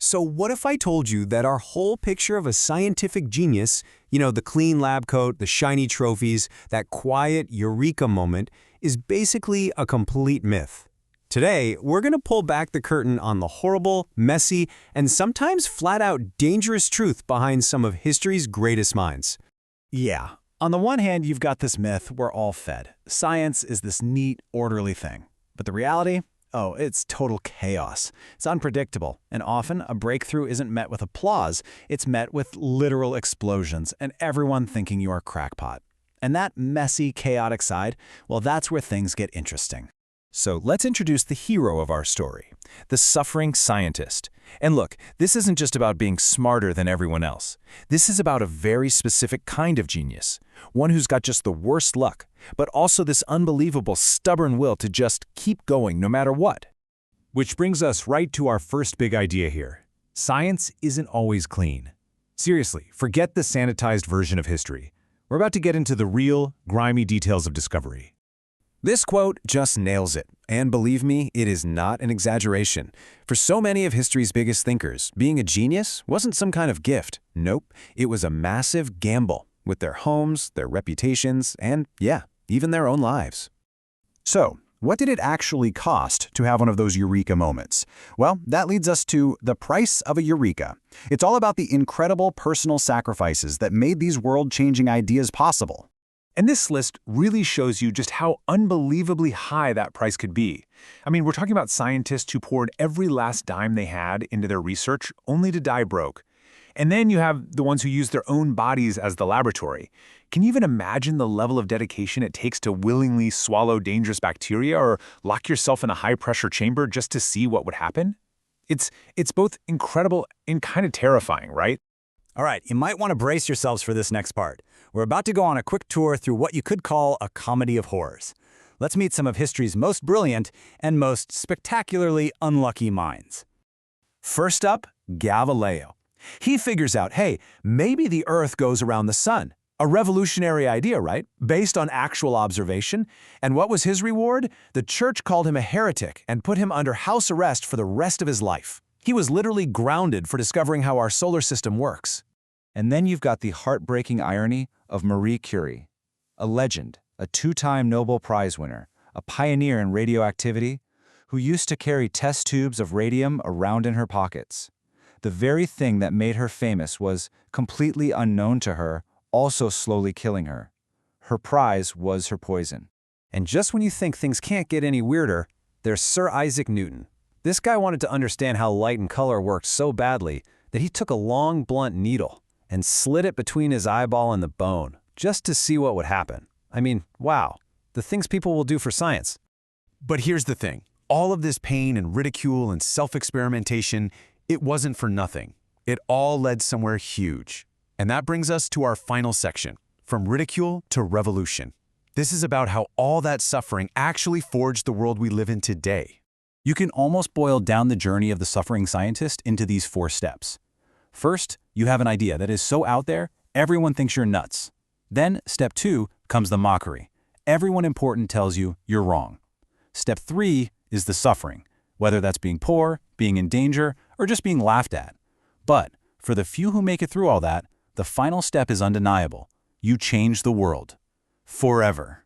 So what if I told you that our whole picture of a scientific genius, the clean lab coat, the shiny trophies, that quiet eureka moment, is basically a complete myth? Today, we're going to pull back the curtain on the horrible, messy, and sometimes flat-out dangerous truth behind some of history's greatest minds. Yeah. On the one hand, you've got this myth we're all fed. Science is this neat, orderly thing. But the reality? Oh, it's total chaos. It's unpredictable, and often a breakthrough isn't met with applause, it's met with literal explosions and everyone thinking you're a crackpot. And that messy, chaotic side, well, that's where things get interesting. So let's introduce the hero of our story, the suffering scientist. And look, this isn't just about being smarter than everyone else. This is about a very specific kind of genius, one who's got just the worst luck, but also this unbelievable stubborn will to just keep going no matter what. Which brings us right to our first big idea here. Science isn't always clean. Seriously, forget the sanitized version of history. We're about to get into the real, grimy details of discovery. This quote just nails it, and believe me, it is not an exaggeration. For so many of history's biggest thinkers, being a genius wasn't some kind of gift. Nope, it was a massive gamble with their homes, their reputations, and yeah, even their own lives. So, what did it actually cost to have one of those eureka moments? Well, that leads us to the price of a eureka. It's all about the incredible personal sacrifices that made these world-changing ideas possible. And this list really shows you just how unbelievably high that price could be. I mean, we're talking about scientists who poured every last dime they had into their research only to die broke. And then you have the ones who use their own bodies as the laboratory. Can you even imagine the level of dedication it takes to willingly swallow dangerous bacteria or lock yourself in a high-pressure chamber just to see what would happen? It's both incredible and kind of terrifying, right? All right, you might want to brace yourselves for this next part. We're about to go on a quick tour through what you could call a comedy of horrors. Let's meet some of history's most brilliant and most spectacularly unlucky minds. First up, Galileo. He figures out, hey, maybe the Earth goes around the sun. A revolutionary idea, right? Based on actual observation. And what was his reward? The church called him a heretic and put him under house arrest for the rest of his life. He was literally grounded for discovering how our solar system works. And then you've got the heartbreaking irony of Marie Curie, a legend, a two-time Nobel Prize winner, a pioneer in radioactivity, who used to carry test tubes of radium around in her pockets. The very thing that made her famous was, completely unknown to her, also slowly killing her. Her prize was her poison. And just when you think things can't get any weirder, there's Sir Isaac Newton. This guy wanted to understand how light and color worked so badly that he took a long, blunt needle and slid it between his eyeball and the bone, just to see what would happen. I mean, wow, the things people will do for science. But here's the thing. All of this pain and ridicule and self-experimentation, it wasn't for nothing. It all led somewhere huge. And that brings us to our final section, from ridicule to revolution. This is about how all that suffering actually forged the world we live in today. You can almost boil down the journey of the suffering scientist into these 4 steps. First, you have an idea that is so out there, everyone thinks you're nuts. Then, step 2 comes the mockery. Everyone important tells you you're wrong. Step 3 is the suffering, whether that's being poor, being in danger, or just being laughed at. But for the few who make it through all that, the final step is undeniable. You change the world. Forever.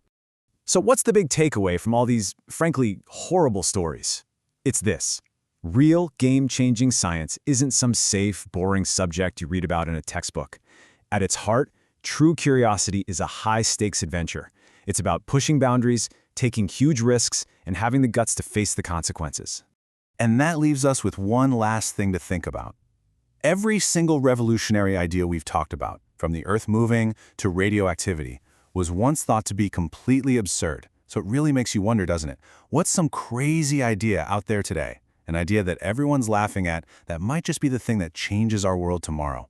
So what's the big takeaway from all these, frankly, horrible stories? It's this. Real game-changing science isn't some safe, boring subject you read about in a textbook. At its heart, true curiosity is a high-stakes adventure. It's about pushing boundaries, taking huge risks, and having the guts to face the consequences. And that leaves us with one last thing to think about. Every single revolutionary idea we've talked about, from the Earth moving to radioactivity, was once thought to be completely absurd. So it really makes you wonder, doesn't it? What's some crazy idea out there today? An idea that everyone's laughing at that might just be the thing that changes our world tomorrow.